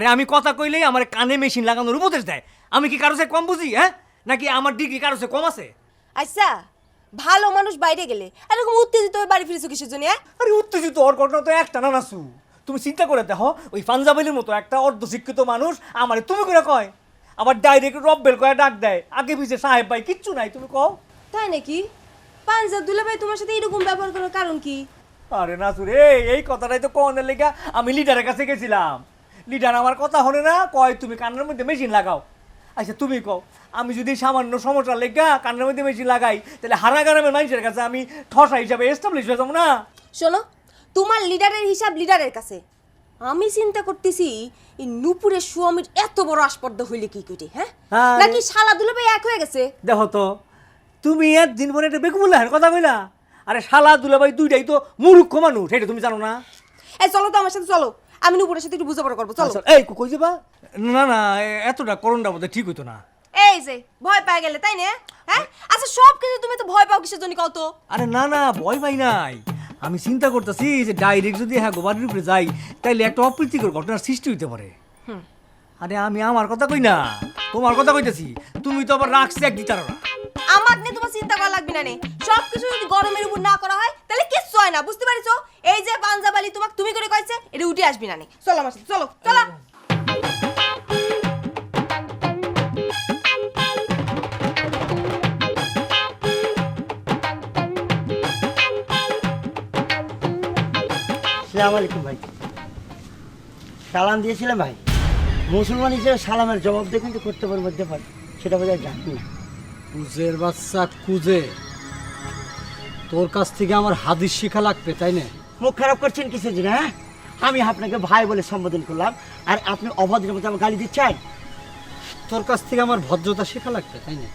আরে আমি কথা কইলেই আমার কানে মেশিন লাগানোর উপদেশ দেয়। আমি কি কারো চেয়ে কম বুঝি? হ্যাঁ, নাকি আমার ডিগ্রি কারো চেয়ে কম আছে? আচ্ছা, ভালো মানুষ বাইরে গেলে এরকম উত্তেজিত হয়ে বাড়ি ফিরেছো কিসের জন্য? আরে উত্তেজিত হওয়ার ঘটনা তো একটা না নাসু। তুমি চিন্তা করে দেখো, ওই পাঞ্জাবিলির মতো একটা অর্ধশিক্ষিত মানুষ আমারে তুমি করে কয়, আবার ডাইরেক্ট রব্বেল কয়ে ডাক দেয়, আগে পিছে সাহেব ভাই কিচ্ছু নাই। তুমি কও তাই নাকি? পাঞ্জাব দুলাভাই তোমার সাথে এরকম ব্যবহার করার কারণ কি? আরে নাসু রে, এই কথাটাই তো কনের লেগা আমি লিডারের কাছে গেছিলাম। লিডার আমার কথা হলে না, কয় তুমি কানের মধ্যে মেশিন লাগাও। আচ্ছা তুমি কও, আমি যদি সামান্য সমস্যা লেগা কানের মধ্যে মেশিন লাগাই, তাহলে হারা গ্রামের মানুষের কাছে আমি ঠসা হিসাবে এস্টাবলিশ হয়ে যাবো না? শোনো, তোমার লিডারের হিসাব লিডারের কাছে। আমি চিন্তা করতেছি এই নুপুরের স্বামীর এত বড় আসপর্দা হইলে কি করে? হ্যাঁ, আরে। নাকি শালা দুলাভাই এক হয়ে গেছে? দেখো তো, তুমি একদিন পরে একটা বেকুবুল্লাহের কথা কইলা। আরে শালা দুলাভাই দুইটাই তো মূর্খ মানুষ, এটা তুমি জানো না? এই চলো তো আমার সাথে, চলো আমি নুপুরের সাথে একটু বোঝাপড়া করবো, চলো। এই কই যাবা? না না, এতটা করণটা বোধহয় ঠিক হইতো না। এই যে ভয় পেয়ে গেলে তাই না? হ্যাঁ, আচ্ছা সব কিছু তুমি তো ভয় পাও কিসের জন্য কত? আরে না না, ভয় পাই নাই। আমি চিন্তা করতেছি যে ডাইরেক্ট যদি হ্যাঁ গোবারের উপরে যাই, তাইলে একটা অপ্রীতিকর ঘটনার সৃষ্টি হইতে পারে। আরে আমি আমার কথা কই না, তোমার কথা কইতেছি। তুমি তো আবার রাখছি এক দিতার না। আমার নিয়ে তোমার চিন্তা করা লাগবে না নে। সব কিছু যদি গরমের উপর না করা হয় তাহলে কিচ্ছু হয় না, বুঝতে পারিছো? এই যে পাঞ্জাবালি তোমাকে তুমি করে কইছে, এটা উঠে আসবি না নে। চলো আমার সাথে, চলো চলো। আসসালামু আলাইকুম ভাই। সালাম দিয়েছিলাম ভাই। মুসলমান হিসেবে সালামের জবাব দিয়ে কিন্তু করতে পারবো মধ্যে পারি, সেটা বোঝা জানি না। কুজের বাচ্চা কুজে, তোর কাছ থেকে আমার হাদিস শিখা লাগবে তাই না? মুখ খারাপ করছেন কিসের জন্য? হ্যাঁ, আমি আপনাকে ভাই বলে সম্বোধন করলাম আর আপনি অভদ্রের মতো আমার গালি দিচ্ছেন। তোর কাছ থেকে আমার ভদ্রতা শেখা লাগবে তাই না?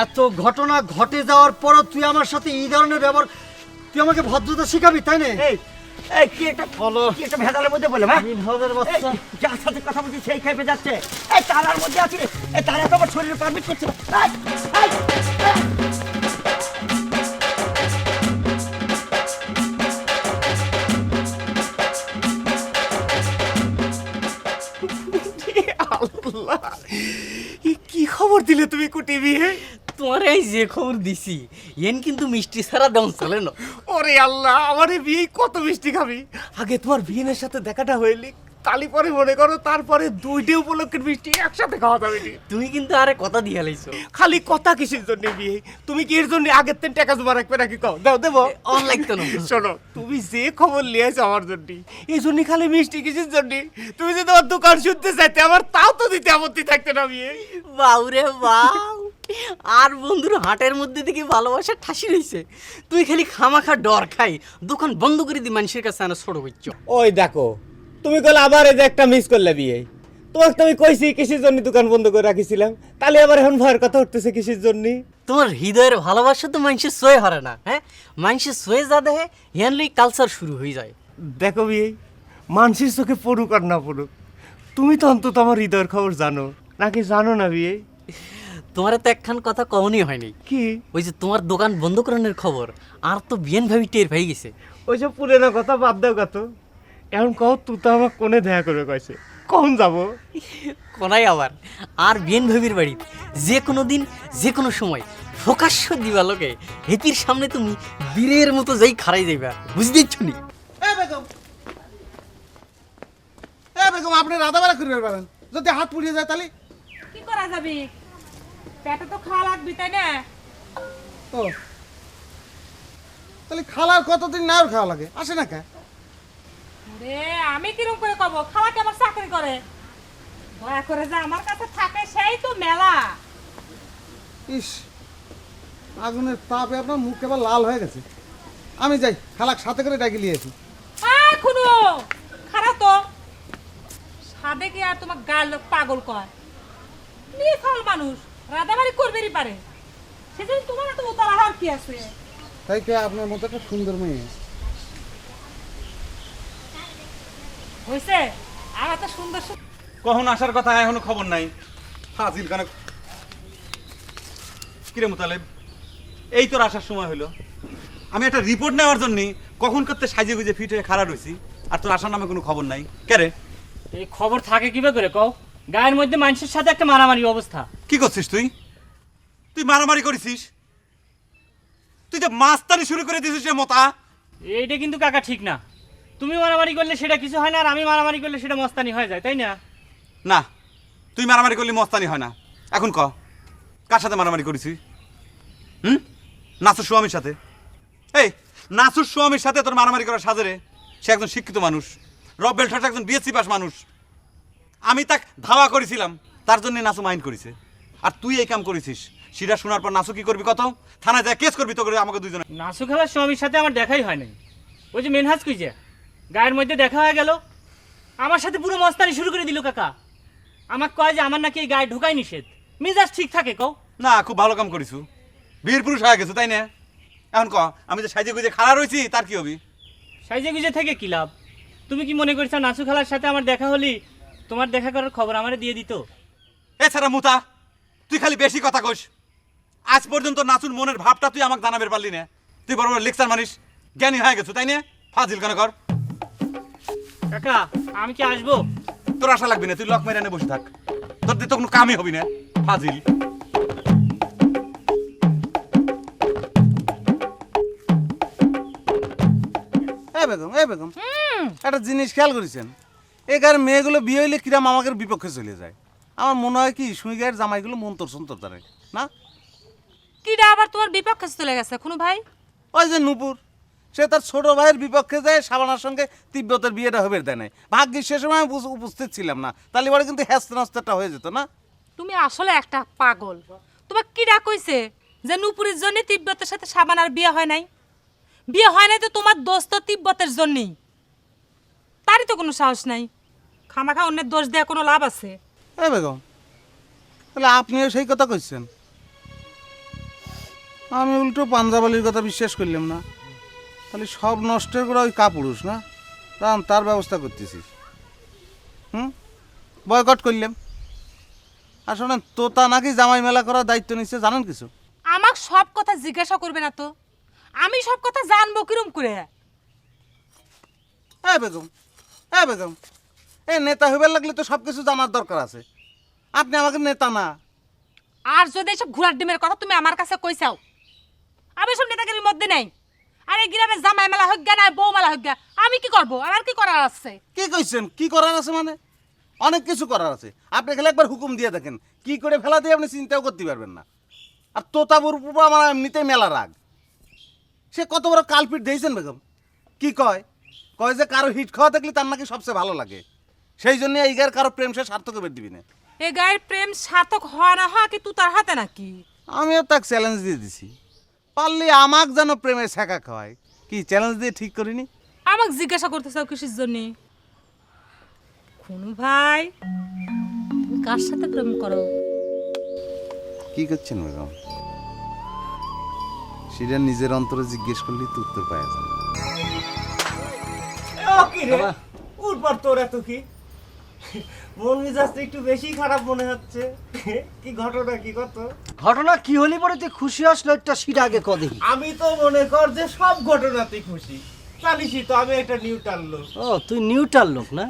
এত ঘটনা ঘটে যাওয়ার পরও তুই আমার সাথে এই ধরনের ব্যবহার, তুই আমাকে ভদ্রতা শিখাবি তাই না? এই এই কি একটা বলো। কি একটা ভেজালের মধ্যে বললাম? হ্যাঁ, বিনোদের বাচ্চা। এই, যার সাথে কথা বলছি সেই খেপে যাচ্ছে। এই তারার মধ্যে আছে, এই তারা তো আমার শরীরে পারমিট করছে না। এই, এই, এই। আল্লাহ, কি খবর দিলে তুমি কুটিবি? তোমার এই যে খবর দিছি এন কিন্তু মিষ্টি ছাড়া দম চলে না। ওরে আল্লাহ, আমারে বিয়ে কত মিষ্টি খাবি? আগে তোমার বিয়ের সাথে দেখাটা হইলি, তালি পরে মনে করো তারপরে দুইটা উপলক্ষের মিষ্টি একসাথে খাওয়া যাবে। তুমি কিন্তু আরে কথা দিয়া লাইছো। খালি কথা কিসের জন্য বিয়ে? তুমি কি এর জন্য আগের দিন টাকা জমা রাখবে নাকি? কও, দাও দেবো। অন লাগতো না। শোনো, তুমি যে খবর লিয়েছো আমার জন্য, এই জন্য খালি মিষ্টি কিসের জন্য? তুমি যে তোমার দোকান শুনতে চাইতে, আমার তাও তো দিতে আপত্তি থাকতে না বিয়ে। বাউরে বাউ, আর বন্ধুর হাটের মধ্যে থেকে ভালোবাসা ঠাসি রইছে। তুই খালি খামাখা ডর খাই দোকান বন্ধ করে দি মানুষের কাছে আনা ছোট হইছো। ওই দেখো, তুমি কল আবার এই যে একটা মিস করলে বিয়ে। তোমাকে তো আমি কইছি কিসের জন্য দোকান বন্ধ করে রাখিছিলাম, তাহলে আবার এখন ভয়ের কথা উঠতেছে কিসের জন্য? তোমার হৃদয়ের ভালোবাসা তো মানুষের সয়ে হারে না। হ্যাঁ, মানুষের সয়ে যা দেহে হেন লই কালচার শুরু হয়ে যায়। দেখো বিয়ে, মানুষের চোখে পড়ুক আর না পড়ুক, তুমি তো অন্তত আমার হৃদয়ের খবর জানো নাকি জানো না বিয়ে? তোমার তো একখান কথা কমনই হয়নি। কি? ওই যে তোমার দোকান বন্ধ করানোর খবর আর তো বিয়েন ভাবি টের পেয়ে গেছে। ওই সব পুরেনা কথা বাদ দাও কত। এখন কও, তুই তো আমার কোনে দেখা করে কইছে, কখন যাবো? কোনাই আবার আর বিয়েন ভাবির বাড়ি যে কোনো দিন যে কোনো সময় প্রকাশ্য দিবালোকে হেপির সামনে তুমি বীরের মতো যাই খাড়াই যাইবা, বুঝতে ইচ্ছু নি? বেগম আপনি রাধাবেলা করে পারেন, যদি হাত পুড়িয়ে যায় তাহলে কি করা যাবে? পেটে তো খাওয়া লাগবে তাই না? ও তাহলে খালার কতদিন না আর খাওয়া লাগে, আসে না কে? রে আমি কিরম করে কব, খালাকে আমার চাকরি করে, দয়া করে যে আমার কাছে থাকে সেই তো মেলা। ইস, আগুনের তাপে আপনার মুখ এবার লাল হয়ে গেছে। আমি যাই, খালাক সাথে করে ডাকি নিয়েছি। এখনো খারাপ তো সাদে কি আর তোমার গাল লোক পাগল কয়? নিফল মানুষ রাধাবাড়ি করবেরই পারে, সেজন্য তোমার এত উতলা হওয়ার কি আছে? তাই কে আপনার মতো একটা সুন্দর মেয়ে? হয়েছে আর এত সুন্দর কখন আসার কথা এখনো খবর নাই। হাজির কানে কিরে মুতালেব, এই তোর আসার সময় হলো। আমি একটা রিপোর্ট নেওয়ার জন্য কখন করতে সাজিয়ে গুজে ফিট হয়ে খাড়া রয়েছি, আর তোর আসার নামে কোনো খবর নাই। কে রে? এই খবর থাকে কিভাবে করে কও? গায়ের মধ্যে মানুষের সাথে একটা মারামারি অবস্থা। কি করছিস তুই? তুই মারামারি করেছিস? তুই যে মাস্তানি শুরু করে দিয়েছিস রে মোতা। এইটা কিন্তু কাকা ঠিক না। তুমি মারামারি করলে সেটা কিছু হয় না, আর আমি মারামারি করলে সেটা মস্তানি হয়ে যায়, তাই না? না, তুই মারামারি করলে মস্তানি হয় না। এখন ক, কার সাথে মারামারি করেছিস? নাসুর স্বামীর সাথে। এই নাসুর স্বামীর সাথে তোর মারামারি করার সাজে রে? সে একজন শিক্ষিত মানুষ, রবেল ঠাট একজন বিএসসি পাস মানুষ। আমি তাক ধাওয়া করেছিলাম, তার জন্য নাসু মাইন্ড করেছে। আর তুই এই কাম করেছিস, সেটা শোনার পর নাসু কি করবি কত? থানায় যায় কেস করবি তো করে আমাকে দুইজনে। নাসু খেলার স্বামীর সাথে আমার দেখাই হয় নাই। ওই যে মেনহাজ কইছে গায়ের মধ্যে দেখা হয়ে গেল, আমার সাথে পুরো মস্তানি শুরু করে দিল কাকা। আমাকে কয় যে আমার নাকি এই গায়ে ঢোকাই নিষেধ, মিজাজ ঠিক থাকে কও। না, খুব ভালো কাম করিস, বীর পুরুষ হয়ে গেছো, তাই না? এখন ক, আমি যে সাইজে গুজে খাড়া রয়েছি তার কি হবি? সাইজে গুজে থেকে কি লাভ? তুমি কি মনে করছো নাসু খেলার সাথে আমার দেখা হলি তোমার দেখা করার খবর আমারে দিয়ে দিত? এছাড়া মুতা, তুই খালি বেশি কথা কইস। আজ পর্যন্ত নাচুর মনের ভাবটা তুই আমাকে জানাবে পারলি না। তুই বড় বড় লেকচার মানিস, জ্ঞানী হয়ে গেছো, তাই না? ফাজিল কেন কর। কাকা আমি কি আসবো? তোর আশা লাগবে না, তুই লক মেরে এনে বসে থাক, তোর দিয়ে তো কোনো কামই হবি না, ফাজিল। বেগম বেগম, একটা জিনিস খেয়াল করেছেন, এখানে মেয়েগুলো বিয়ে হইলে কিরাম আমাদের বিপক্ষে চলে যায়। আমার মনে হয় কি সুই গায়ের জামাইগুলো মন্তর সন্তর তারে না। কিডা আবার তোমার বিপক্ষে চলে গেছে কোনো ভাই? ওই যে নূপুর, সে তার ছোট ভাইয়ের বিপক্ষে যায়, শাবানার সঙ্গে তিব্বতের বিয়েটা হবে দেয় নাই। ভাগ্যিস সে সময় আমি উপস্থিত ছিলাম না, তাহলে এবারে কিন্তু হ্যাস্ত নাস্তাটা হয়ে যেত না। তুমি আসলে একটা পাগল। তোমার কিডা কইছে যে নুপুরের জন্য তিব্বতের সাথে সাবানার বিয়ে হয় নাই? বিয়ে হয় নাই তো তোমার দোস্ত তিব্বতের জন্যই। তারই তো কোনো সাহস নাই। খামাখা অন্যের দোষ দেওয়া কোনো লাভ আছে? বেগম, তাহলে আপনিও সেই কথা কইছেন। আমি উল্টো পাঞ্জাবালির কথা বিশ্বাস করলাম না। তাহলে সব নষ্টের করে ওই কাপুরুষ না, দাঁড়ান তার ব্যবস্থা করতেছিস। বয়কট করলাম। আর শোনেন, তোতা নাকি জামাই মেলা করার দায়িত্ব নিচ্ছে, জানেন কিছু? আমাকে সব কথা জিজ্ঞাসা করবে না তো? আমি সব কথা জানবো কিরম করে? বেগম, বেগম, এই নেতা হইবার লাগলে তো সব কিছু জানার দরকার আছে। আপনি আমাকে নেতা না। আর যদি এসব ঘোড়ার ডিমের কথা তুমি আমার কাছে কইছাও, আমি সব নেতাগিরির মধ্যে নেই। আরে গ্রামে জামাই মেলা হোক না বউ মেলা হোক, আমি কি করবো? আমার কি করার আছে? কি কইছেন কি করার আছে? মানে অনেক কিছু করার আছে। আপনি খালি একবার হুকুম দিয়ে দেখেন, কি করে ফেলা দিয়ে আপনি চিন্তাও করতে পারবেন না। আর তোতাবুর উপর আমার এমনিতেই মেলা রাগ। সে কত বড় কালপিট দিয়েছেন বেগম। কি কয় কয় যে কারো হিট খাওয়া দেখলে তার নাকি সবচেয়ে ভালো লাগে, সেই জন্য এই গায়ের কারো প্রেম সে সার্থক করে দিবি না। এ গায়ের প্রেম সার্থক হয় না হয় কি তুই তার হাতে নাকি? আমিও তাকে চ্যালেঞ্জ দিয়ে দিছি, পারলে আমাকে যেন প্রেমে শেখা খাওয়ায়। কি চ্যালেঞ্জ দিয়ে ঠিক করিনি? আমাকে জিজ্ঞাসা করতে চাও কিসের জন্য? খুনু ভাই, তুমি কার সাথে প্রেম করো? কি করছেন বেগম? সেটা নিজের অন্তরে জিজ্ঞেস করলেই তো উত্তর পাওয়া যায়। কি রে উঠবার তোর এত কি মন মেজাজটা একটু বেশি খারাপ মনে হচ্ছে। কি ঘটনা কি কত? ঘটনা কি হলি পরে তুই খুশি আসলো একটা সিট আগে কদে। আমি তো মনে কর যে সব ঘটনাতেই খুশি। জানিসই তো আমি একটা নিউট্রাল লোক। ও তুই নিউট্রাল লোক না?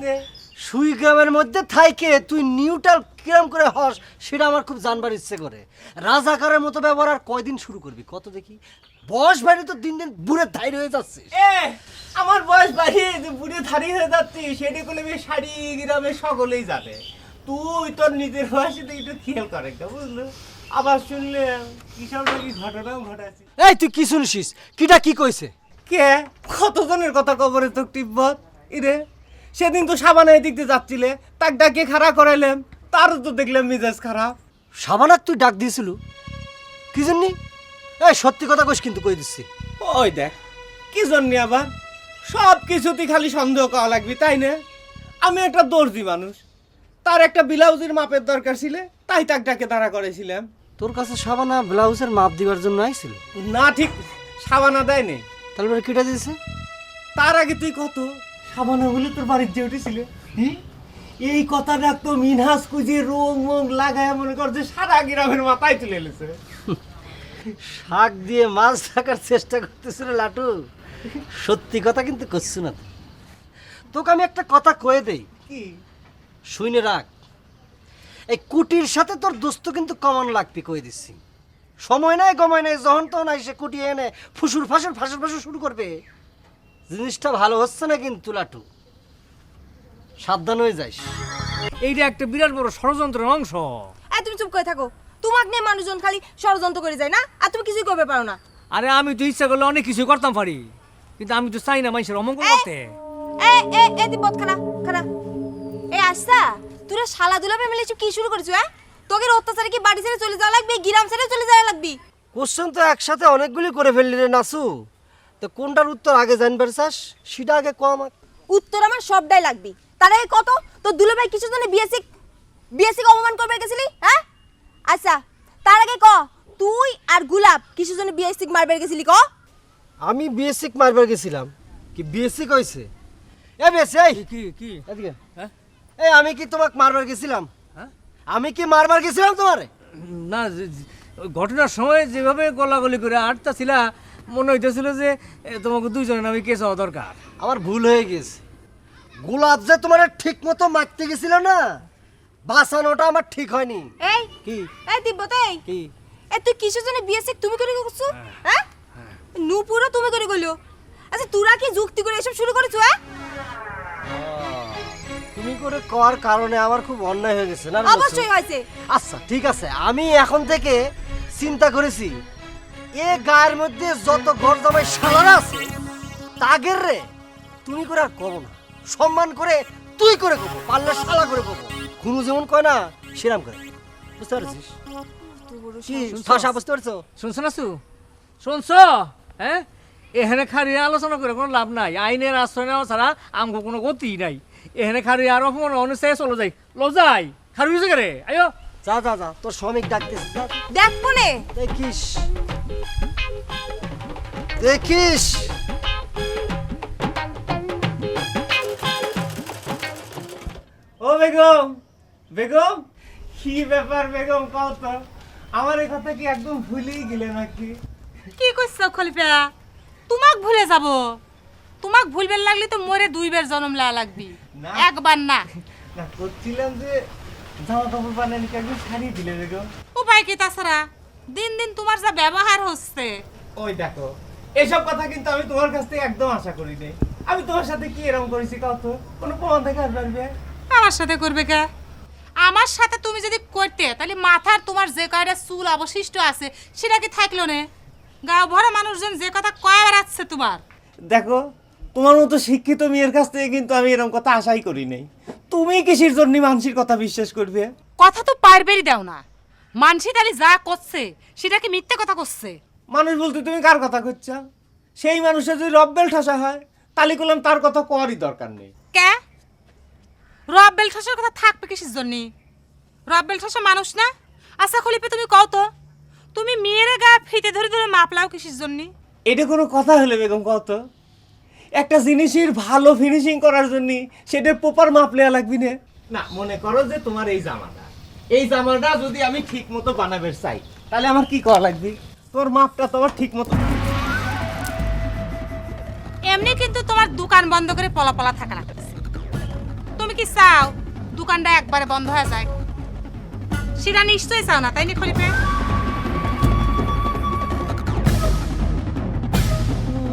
সুই গ্রামের মধ্যে থাইকে তুই নিউট্রাল কিরম করে হস সেটা আমার খুব জানবার ইচ্ছে করে। রাজাকারের মতো ব্যবহার আর কয়দিন শুরু করবি কত দেখি? বয়স বাইরে তো দিন দিন বুড়ে ধাই হয়ে যাচ্ছে। আমার বয়স বাড়িয়ে যে বুড়ে ধারি হয়ে যাচ্ছি সেটা করলে সারি গ্রামে সকলেই জানে। তুই তোর নিজের বয়সে তো একটু খেয়াল করে একটা, বুঝলো? আবার শুনলে কিসব নাকি ঘটনাও ঘটাচ্ছি। এই তুই কি শুনছিস? কিটা কি কইছে? কে কতজনের কথা কবরে তো তিব্বত ইরে। সেদিন তো সাবানা এদিক দিয়ে যাচ্ছিলে, তাক ডাকে খাড়া করাইলাম, তারও তো দেখলাম মেজাজ খারাপ। সাবানাক তুই ডাক দিয়েছিল কি জন্যে? এই সত্যি কথা কইস কিন্তু কই দিচ্ছি। ওই দেখ কি জন্য আবার সব কিছুতেই খালি সন্দেহ করা লাগবে, তাই না? আমি একটা দর্জি মানুষ, তার একটা ব্লাউজের মাপের দরকার ছিল, তাই তাক ডাকে দাঁড়া করেছিলাম। তোর কাছে সাবানা ব্লাউজের মাপ দিবার জন্য আইছিল? না, ঠিক সাবানা দেয়নি। তাহলে কিটা দিয়েছে? তার আগে তুই কত সাবানা বলে তোর বাড়ির যে উঠেছিল, এই কথা ডাকতো মিনহাস কুজিয়ে রোগ মোগ লাগায় মনে কর যে সারা গ্রামের মাথায় তুলে এলেছে। শাক দিয়ে মাছ থাকার চেষ্টা করতেছিল লাটু। সত্যি কথা কিন্তু করছো না। তোকে আমি একটা কথা কয়ে দেই, কি? শুনে রাখ, এই কুটির সাথে তোর দোস্ত কিন্তু কমন লাগবে, কই দিচ্ছি। সময় নাই গময় নাই, যখন তখন আইসে কুটি এনে ফুসুর ফাঁসুর শুরু করবে। জিনিসটা ভালো হচ্ছে না কিন্তু লাটু, সাবধান হয়ে যাইস। এইটা একটা বিরাট বড় ষড়যন্ত্রের অংশ। এই তুমি চুপ করে থাকো, তোমাকে নিয়ে মানুষজন খালি ষড়যন্ত্র করে যায় না, আর তুমি কিছুই করবে পারো না। আরে আমি তো ইচ্ছা করলে অনেক কিছু করতাম পারি, কিন্তু আমি তো চাই না মানুষের অমঙ্গল করতে। এই দিব্যত খানা এই আচ্ছা, তোরা শালা দুলা মিলে কি শুরু করেছো? হ্যাঁ, তোকে অত্যাচারে কি বাড়ি ছেড়ে চলে যাওয়া লাগবে, গ্রাম ছেড়ে চলে যাওয়া লাগবে? কোশ্চেন তো একসাথে অনেকগুলি করে ফেললি রে নাসু, তো কোনটার উত্তর আগে জানবার চাস সেটা আগে কম। উত্তর আমার সবটাই লাগবে। তার আগে কত তোর দুলা ভাই কিছু জন্য বিএসসি অপমান করবে গেছিলি? হ্যাঁ আচ্ছা, তার আগে ক তুই আর গুলাব কিছু জন্য বিএসসি মারবে গেছিলি? ক আমি বিএসসি মারবার গেছিলাম কি বিএসসি কইছে? এ বেসে এই কি কি এদিকে, হ্যাঁ? এই আমি কি তোমাকে মারবার গেছিলাম? হ্যাঁ? আমি কি মারবার গেছিলাম তোমারে? না, ওই ঘটনার সময় যেভাবে গলাগলি করে আটটা মনে হইতেছিল যে তোমাকে দুইজনের নামে কেস হওয়া দরকার। আমার ভুল হয়ে গেছে। গোলাপ যে তোমার ঠিক মতো মারতে গেছিল না, বাঁচানোটা আমার ঠিক হয়নি। এই কি এই দিব্যত কি এই তুই কিসের জন্য বিএসসি তুমি করে করছো? হ্যাঁ, নুপুরও তুমি করে গেলো। আচ্ছা তোরা কি যুক্তি করে এসব শুরু করেছো? হ্যাঁ, তুমি করে কর কারণে আমার খুব অন্যায় হয়ে গেছে না? অবশ্যই হয়েছে। আচ্ছা ঠিক আছে, আমি এখন থেকে চিন্তা করেছি এ গায়ের মধ্যে যত ঘর জামাই শালারা আছে তাগের রে তুমি করে আর করো না, সম্মান করে তুই করে করবো, পারলে শালা করে করবো। খুনু যেমন কয় না সেরাম করে, বুঝতে পারছিস? কি ভাষা বুঝতে পারছো? শুনছো না শুনছ? হ্যাঁ, এখানে খারিয়ে আলোচনা করে কোনো লাভ নাই। আইনের আশ্রয় নেওয়া ছাড়া আমগো কোনো গতি নাই। এখানে খারিয়ে আর অপমান অনুসারে চলে যাই লজাই খারু হয়েছে রে। আয়ো যা যা যা, তোর শ্রমিক ডাকতেছিস, যা। দেখ মনে দেখিস দেখিস। ও বেগম, বেগম কি ব্যাপার বেগম, কও তো আমার এই কথা কি একদম ভুলেই গেলে নাকি? কি কইছ খলিফা? তোমাক ভুলে যাব? তোমাক ভুলবেন লাগলে তো মরে দুইবার জন্ম লওয়া লাগবি, না। একবার না। না, করছিলাম যে জামা কাপড় বানানি একদম শাড়ি দিলে বেগম। উপায় কি তাছাড়া? দিন দিন তোমার যা ব্যবহার হচ্ছে। ওই দেখো, এসব কথা কিন্তু আমি তোমার কাছ থেকে একদম আশা করি নাই। আমি তোমার সাথে কি এরকম করেছি কত কোনো প্রমাণ থেকে আসবে? আমার সাথে করবে কে? আমার সাথে তুমি যদি করতে তাহলে মাথার তোমার যে কয়টা চুল অবশিষ্ট আছে সেটা কি থাকলো না? গাঁও ভরা মানুষজন যে কথা কয় বেড়াচ্ছে তোমার। দেখো, তোমার মতো শিক্ষিত মেয়ের কাছ থেকে কিন্তু আমি এরকম কথা আশাই করি নাই। তুমি কিসের জন্য মানুষের কথা বিশ্বাস করবে? কথা তো পারবেরই দাও না। মানসি তালি যা করছে সেটা কি মিথ্যে কথা করছে? মানুষ বলতে তুমি কার কথা করছ? সেই মানুষের যদি রব্বেল ঠাসা হয় তাহলে করলাম তার কথা কোয়ারই দরকার নেই। কে? রব্বেল ঠাসার কথা থাকবে কিসের জন্য? রব্বেল ঠাসা মানুষ না? আচ্ছা খলিফা তুমি কও তো, তুমি মেয়ের গায়ে ফিতে ধরে ধরে মাপলাও কিসের জন্য? এটা কোনো কথা হলে বেগম কত? একটা জিনিসের ভালো ফিনিশিং করার জন্য সেটার প্রপার মাপ নেওয়া লাগবে না? না, মনে করো যে তোমার এই জামাটা যদি আমি ঠিক মতো বানাবে চাই তাহলে আমার কি করা লাগবে? তোর মাপটা তোমার ঠিক মতো। এমনি কিন্তু তোমার দোকান বন্ধ করে পলা থাকা লাগতেছে। তুমি কি চাও দোকানটা একবারে বন্ধ হয়ে যায়? সেটা নিশ্চয়ই চাও না, তাই না খলিফা?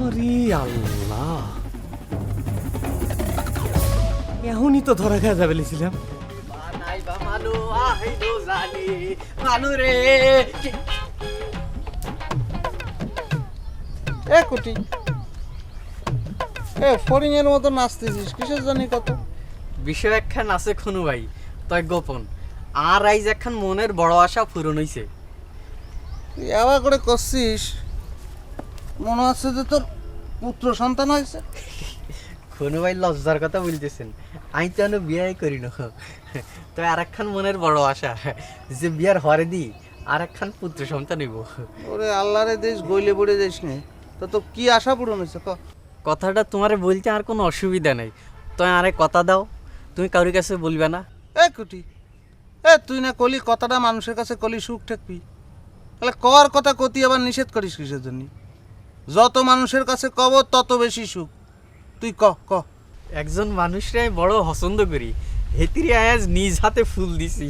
ওরে আল্লাহ, এখনই তো ধরা খেয়ে যাবে লিছিলাম। এ কুটি, এ ফরিং এর মতো নাচতেছিস কিসের জন্য কত? বিষয় একখান আছে খুনু ভাই, তয় গোপন। আর আইজ একখান মনের বড় আশা পূরণ হইছে। তুই আবার করে করছিস, মনে হচ্ছে যে তোর পুত্র সন্তান হয়েছে। খুনু ভাই লজ্জার কথা বলতেছেন, আমি তো এখনো বিয়ে করি না। তো আর একখান মনের বড় আশা যে বিয়ার হরে দি আর একখান পুত্র সন্তান হইব। ওরে আল্লাহরে দেশ গইলে পড়ে যাইস নে, তা তো কি আশা পূরণ হয়েছে ক? কথাটা তোমারে বলতে আর কোনো অসুবিধা নেই, তুমি আরে কথা দাও, তুমি কারোর কাছে বলবে না। এ কুটি, এ তুই না কলি কথাটা মানুষের কাছে কলি সুখ ঠেকবি, তাহলে কর কথা কতি আবার নিষেধ করিস কিসের জন্য? যত মানুষের কাছে কব তত বেশি সুখ, তুই ক ক। একজন মানুষরে আমি বড় পছন্দ করি, হেতির আজ নিজ হাতে ফুল দিছি,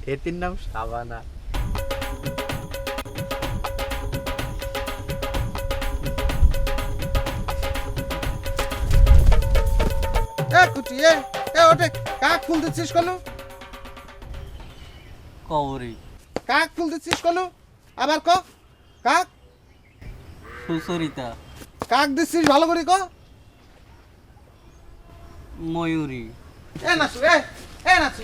হেতির নাম শাবানা। এ কুটি এ ওটে কাক ফুল দিচ্ছিস কোনো? কবরে কাক ফুল দিচ্ছিস কোনো? আবার ক কাক সুচরিতা, কাক দিচ্ছিস ভালো করে ক। ময়ূরী। এ নাচু নাচু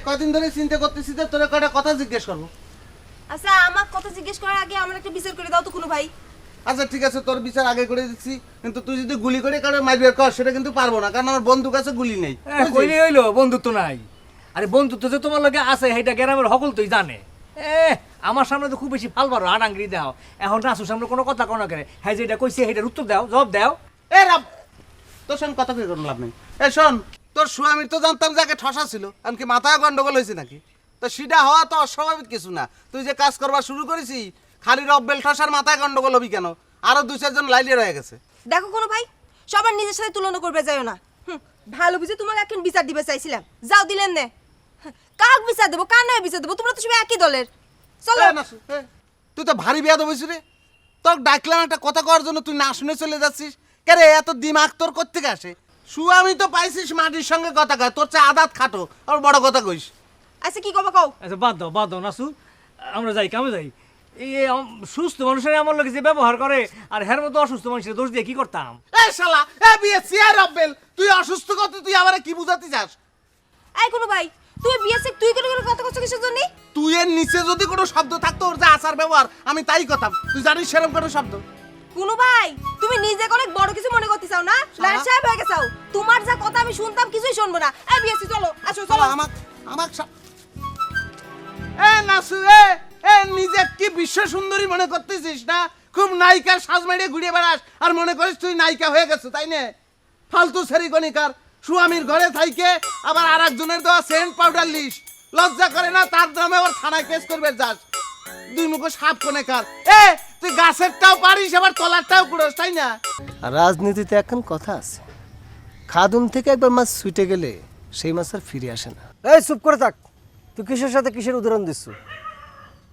কদিন ধরে চিন্তা করতেছি যে তোর কয়টা কথা জিজ্ঞেস করবো। আচ্ছা আমার কথা জিজ্ঞেস করার আগে আমার একটা বিচার করে দাও তো কোনো ভাই। আচ্ছা ঠিক আছে, তোর বিচার আগে করে দিচ্ছি, কিন্তু তুই যদি গুলি করে কারো মারবে কর সেটা কিন্তু পারবো না, কারণ আমার বন্দুক আছে, গুলি নেই। কইলে হইলো বন্ধুত্ব নাই। আরে বন্ধুত্ব যে তোমার লগে আছে সেইটা গ্রামের সকল তুই জানে। আমার সামনে তো খুব বেশি ফাল পারো আডাঙ্গি দাও। এখন নাসুর সামনে কোনো কথা কোনো করে, হ্যাঁ যেটা কইছে সেইটার উত্তর দাও, জবাব দাও। এ রাব, তোর সঙ্গে কথা কই কোনো লাভ নেই। এ শোন, তোর স্বামীর তো জানতাম যে আগে ঠসা ছিল, এমনকি মাথায় গন্ডগোল হয়েছে নাকি? তো সেটা হওয়া তো অস্বাভাবিক কিছু না। তুই যে কাজ করবার শুরু করেছি, খালি রব্বেল ঠসার মাথায় গন্ডগোল হবি কেন? আরো 2-4 লাইলিয়ে রয়ে গেছে। দেখো কোনো ভাই, সবার নিজের সাথে তুলনা করবে যাইও না। ভালো বুঝে তোমাকে এখন বিচার দিবে চাইছিলাম, যাও দিলেন নে। কাক বিচার দেবো, কার নামে বিচার দেবো? তোমরা তো সবাই একই দলের। চলো। এ নাসু, তুই তো ভারী বেয়াদ হইছিস রে। তোর ডাকলাম একটা কথা কওয়ার জন্য, তুই না শুনে চলে যাচ্ছিস। কে রে, এত দিমাগ তোর কোত্থেকে আসে? আমি তো পাইছিস মাটির সঙ্গে কথা কয়, তোর চেয়ে আদাত খাটো আর বড় কথা কইস। আচ্ছা কি কবা কও। আচ্ছা বাদ দাও নাসু, আমরা যাই কামে যাই। এই সুস্থ মানুষের আমার লোক যে ব্যবহার করে, আর হের মতো অসুস্থ মানুষের দোষ দিয়ে কি করতাম? এ শালা, এ বিএসসি আর রব্বেল, তুই অসুস্থ কথা তুই আমারে কি বুঝাতে চাস? এই কোনো ভাই, তুই বিএসসি তুই করে করে কথা কচ্ছ কিসের জন্য? তুই এর নিচে যদি কোনো শব্দ থাকতো, ওর যে আচার ব্যবহার, আমি তাই কথা। তুই জানিস সেরকম কোনো শব্দ? কোনো ভাই, তুমি নিজে অনেক বড় কিছু মনে করতে চাও না? লাল সাহেব হয়ে গেছাও। তোমার যা কথা আমি শুনতাম কিছুই শুনবো না। এই বিএসসি চলো, আসো চলো। আমাক এ নাসু, নিজে কি বিশ্ব সুন্দরী মনে করতেছিস না? খুব নায়িকার সাজ মেরে ঘুরে বেড়াস আর মনে করিস তুই নায়িকা হয়ে গেছো, তাই না? ফালতু সেরিকনিকার, স্বামীর ঘরে থাইকে আবার আর একজনের দেওয়া সেন্ট পাউডার লিস। লজ্জা করে না? তার নামে ওর থানায় কেস করবে যাস। দুই মুখো সাপ কোনেকার। তুই গাছেরটাও পারিস, আবার তলারটাও কুড়োস, তাই না? রাজনীতিতে এখন কথা আছে, খাদুন থেকে একবার মাছ ছুটে গেলে সেই মাছ আর ফিরে আসে না। এই চুপ করে থাক, তুই কিসের সাথে কিসের উদাহরণ দিচ্ছ?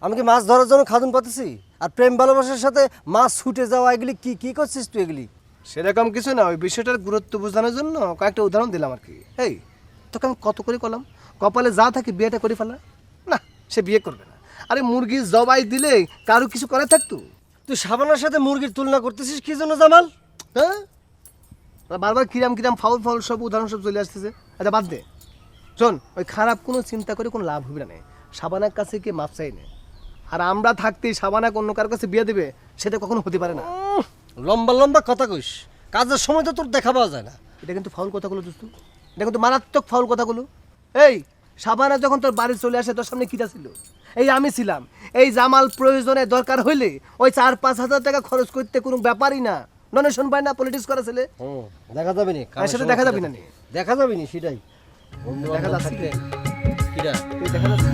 আমি কি মাছ ধরার জন্য খাদুন পাতেছি? আর প্রেম ভালোবাসার সাথে মাছ ছুটে যাওয়া এগুলি কি কি করছিস তুই এগুলি? সেরকম কিছু না, ওই বিষয়টার গুরুত্ব বোঝানোর জন্য কয়েকটা উদাহরণ দিলাম আর কি। এই তোকে আমি কত করে কলাম, কপালে যা থাকে বিয়েটা করে ফেলা না, সে বিয়ে করবে না। আরে মুরগি জবাই দিলে কারো কিছু করে থাকতো? তুই সাবানার সাথে মুরগির তুলনা করতেছিস কি জন্য জামাল? হ্যাঁ, বারবার কিরাম কিরাম ফাউল ফাউল সব উদাহরণ সব চলে আসতেছে। আচ্ছা বাদ দে, শোন, ওই খারাপ কোনো চিন্তা করে কোনো লাভ হবে না। সাবানার কাছে কে মাপ চাই না, আর আমরা থাকতেই সাবানাকে অন্য কার কাছে বিয়ে দেবে, সেটা কখনো হতে পারে না। লম্বা লম্বা কথা কইস, কাজের সময় তো তোর দেখা পাওয়া যায় না। এটা কিন্তু ফাউল কথাগুলো দোস্ত, এটা কিন্তু মারাত্মক ফাউল কথাগুলো। এই সাবানা যখন তোর বাড়ি চলে আসে, তোর সামনে কিটা ছিল? এই আমি ছিলাম। এই জামাল প্রয়োজনে দরকার হইলে ওই 4-5 হাজার টাকা খরচ করতে কোনো ব্যাপারই না। ডোনেশন পায় না, পলিটিক্স করে ছেলে। দেখা যাবে না, সেটা দেখা যাবে না, দেখা যাবে না, সেটাই দেখা যাচ্ছে। দেখা যাচ্ছে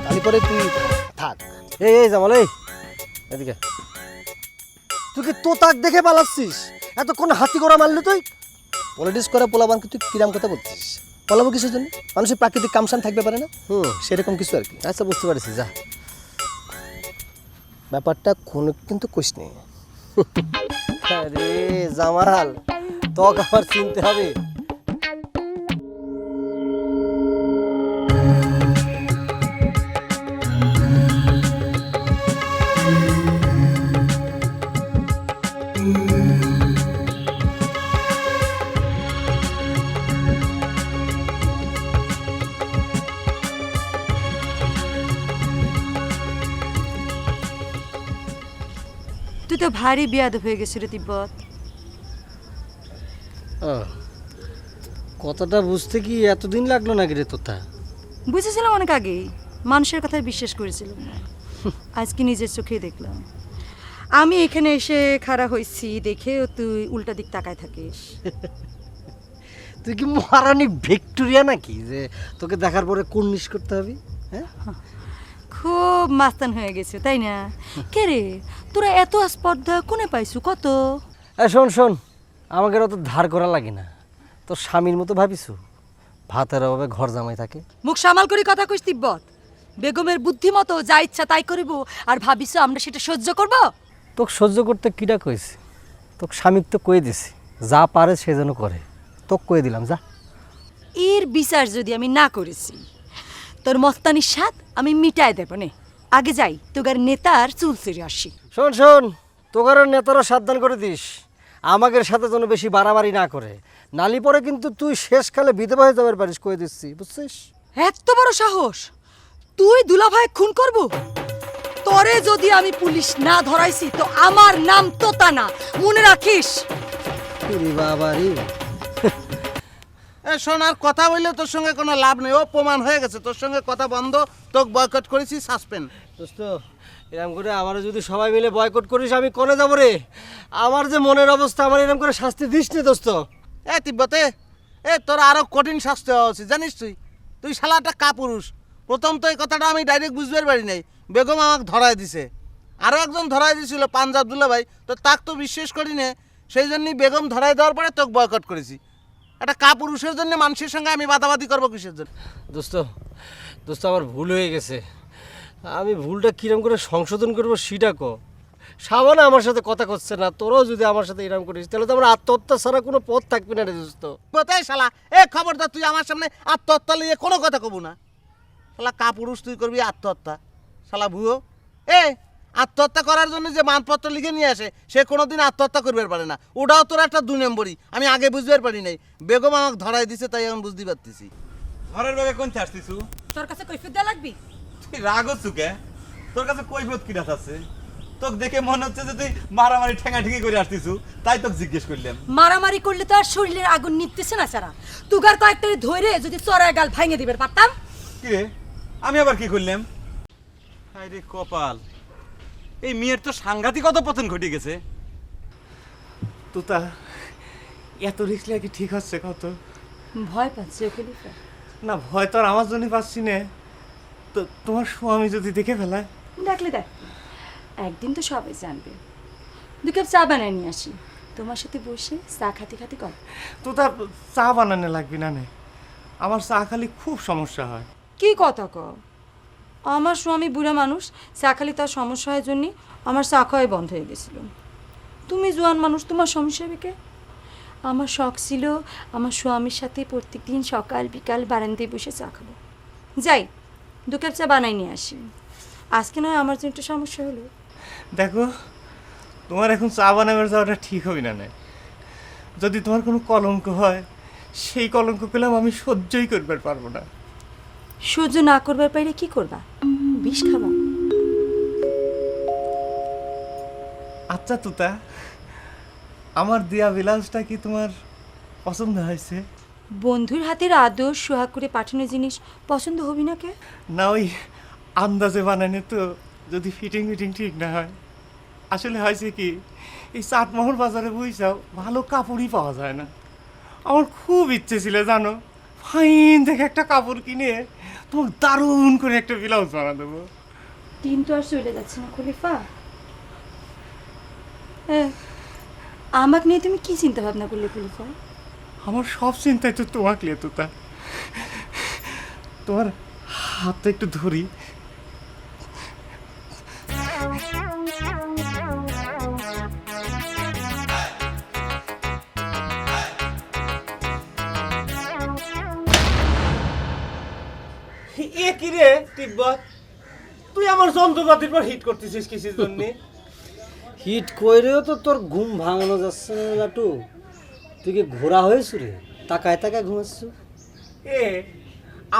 তারপরে তুই থাক। এই জামাল, এই এদিকে, তুই কি তোতাক দেখে পালাচ্ছিস? এতক্ষণ হাতি করা মারলি তুই? পলিটিক্স করে পোলাবানকে তুই কিরাম কথা বলছিস? পলাবো কিসের জন্য? মানুষের প্রাকৃতিক কামসান থাকতে পারে না, সেরকম কিছু আর কি। আচ্ছা বুঝতে পারছি, যা, ব্যাপারটা কোনো কিন্তু কোশ নেই। আরে জামাল, তোকে আবার চিনতে হবে। তুই তো ভারী বেয়াদব হয়ে গেছিস রে তিব্বত। কথাটা বুঝতে কি এতদিন লাগলো নাকি রে তোতা? বুঝেছিলাম অনেক আগেই, মানুষের কথায় বিশ্বাস করেছিলাম না। আজকে নিজের চোখেই দেখলাম। আমি এখানে এসে খাড়া হয়েছি দেখেও তুই উল্টা দিক তাকায় থাকিস। তুই কি মহারানী ভিক্টোরিয়া নাকি যে তোকে দেখার পরে কুর্নিশ করতে হবে? হ্যাঁ, খুব মাস্তান হয়ে গেছে তাই না? কে রে তোরা এত স্পর্ধা কোনে পাইছু কত? শোন শোন, আমাকে অত ধার করা লাগে না। তোর স্বামীর মতো ভাবিছু ভাতের অভাবে ঘর জামাই থাকে? মুখ সামাল করে কথা কইস তিব্বত। বেগমের বুদ্ধি মতো যা ইচ্ছা তাই করিব আর ভাবিস আমরা সেটা সহ্য করব? তোকে সহ্য করতে কিটা কইছি? তোকে স্বামীক তো কয়ে দিছি যা পারে সে যেন করে। তোকে কয়ে দিলাম যা। এর বিচার যদি আমি না করেছি তোর মস্তানির স্বাদ আমি মিটাই দেব নে। আগে যাই তোগার নেতার চুল ছিঁড়ে আসি। শোন শোন, তোগার নেতারও সাবধান করে দিস আমাদের সাথে যেন বেশি বাড়াবাড়ি না করে, নালি পরে কিন্তু তুই শেষকালে বিধবা হয়ে যাবার পারিস, কয়ে দিচ্ছি, বুঝছিস? এত বড় সাহস তুই দুলাভাই খুন করব? তোরে যদি আমি পুলিশ না ধরাইছি তো আমার নাম তোতা না, মনে রাখিস। বাবারি শোন, আর কথা বললে তোর সঙ্গে কোনো লাভ নেই, ও প্রমাণ হয়ে গেছে, তোর সঙ্গে কথা বন্ধ, তোকে বয়কট করেছি, সাসপেন্ড। দোস্ত এরকম করে আমারও যদি সবাই মিলে বয়কট করিস আমি কোনে যাবো রে? আমার যে মনের অবস্থা, আমার এরকম করে শাস্তি দিস নি দোস্ত। তিব্বতে তোর আরো কঠিন শাস্তি হওয়া উচিত, জানিস? তুই শালা একটা কাপুরুষ। প্রথম তো এই কথাটা আমি ডাইরেক্ট বুঝতে পারি নাই, বেগম আমাকে ধরাই দিছে, আরও একজন ধরাই দিয়েছিল পাঞ্জাব দুলাভাই, তো তাক তো বিশ্বাস করি না, সেই জন্যই বেগম ধরাই দেওয়ার পরে তোকে বয়কট করেছি। একটা কাপুরুষের জন্য মানুষের সঙ্গে আমি বাদাবাদি করবো কিসের জন্য? দোস্ত দোস্ত আমার ভুল হয়ে গেছে, আমি ভুলটা কিরম করে সংশোধন করবো সেটা ক। সাবানা আমার সাথে কথা করছে না, তোরাও যদি আমার সাথে এরকম করিস তাহলে তো আমার আত্মহত্যা ছাড়া কোনো পথ থাকবে না রে দোস্ত। কোথায় শালা খবরদার তুই আমার সামনে আত্মহত্যা নিয়ে কোনো কথা কব না। শালা কাপুরুষ তুই করবি আত্মহত্যা, শালা ভুয়ো। আত্মহত্যা করার জন্য যে মানপত্র লিখে নিয়ে আসে সে কোনোদিন আত্মহত্যা করবে পারে না, ওটাও তোর একটা 2 নম্বরই। আমি আগে বুঝতে পারি নাই, বেগম আমাকে ধরাই দিছে, তাই এখন বুঝতে পারতেছি। ঘরের ব্যাগে কোনতে আসতিছু? তোর কাছে কৈফিয়ত দেয়া লাগবি? তুই রাগ হচ্ছু কে? তোর কাছে কৈফিয়ত কি আছে? তোকে দেখে মনে হচ্ছে যে তুই মারামারি ঠেঙাঠেঙি করে আসতিছু, তাই তোকে জিজ্ঞেস করলাম। মারামারি করলে তো আর শরীরের আগুন নিতেছে না সারা। তুগার কয়েকটা ধরে যদি চড়ায় গাল ভাঙে দিবে পারতাম। কি রে, আমি আবার কি করলাম? আরে কপাল, এই মেয়ের তো সাংঘাতিক কত পতন ঘটে গেছে। তুতা এত রিস্ক লাগে ঠিক হচ্ছে কত? ভয় পাচ্ছে খলিফা? না, ভয় তো আর আমার জন্য পাচ্ছি না, তো তোমার স্বামী যদি দেখে ফেলায়? দেখলে দেখ, একদিন তো সবাই জানবে। 2 কাপ চা বানায় নিয়ে আসি, তোমার সাথে বসে চা খাতে খাতে কর। তো তা চা বানানো লাগবে না? আমার চা খালি খুব সমস্যা হয়। কি কথা ক? আমার স্বামী বুড়া মানুষ, চা খালি তার সমস্যা হয় জন্যে আমার চা খাওয়াই বন্ধ হয়ে গেছিল। তুমি জোয়ান মানুষ, তোমার সমস্যা হবে কে? আমার শখ ছিল আমার স্বামীর সাথে প্রত্যেকদিন সকাল বিকাল বারান্দায় বসে চা খাবো। যাই 2 কাপ চা বানাই নিয়ে আসি। আজকে নয় আমার জন্য একটু সমস্যা হলো। দেখো, তোমার এখন চা বানাবার যাওয়াটা ঠিক হবে না। যদি তোমার কোনো কলঙ্ক হয়, সেই কলঙ্ক পেলাম আমি সহ্যই করবার পারবো না। সহ্য না করবার পাইলে কি করবা? বিষ খাবা? আচ্ছা তুতা, আমার দেয়া ব্লাউজটা কি তোমার পছন্দ হয়েছে? বন্ধুর হাতের আদর সোহাগ করে পাঠানো জিনিস পছন্দ হবি না কে? না, ওই আন্দাজে বানানো তো, যদি ফিটিং ঠিক না হয়। আসলে হয়েছে কি, এই চাটমোহর বাজারে বুঝছাও ভালো কাপড়ই পাওয়া যায় না। আমার খুব ইচ্ছে ছিল জানো, ফাইন দেখে একটা কাপড় কিনে তোমাকে দারুণ করে একটা ব্লাউজ বানা দেবো। দিন তো আর চলে যাচ্ছে না খলিফা। হ্যাঁ, আমাকে নিয়ে তুমি কি চিন্তা ভাবনা করলে খলিফা? আমার সব চিন্তাই তো তোমাকে নিয়ে তুতা। তোমার হাতটা একটু ধরি। এ কি রে তিব্বত, তুই আমার যন্ত্রপাতির পর হিট করতেছিস কিসের জন্য? হিট কইরেও তো তোর ঘুম ভাঙানো যাচ্ছে না লাটু। তুই কি ঘোরা হয়েছ রে? তাকায় তাকায় ঘুমাচ্ছ?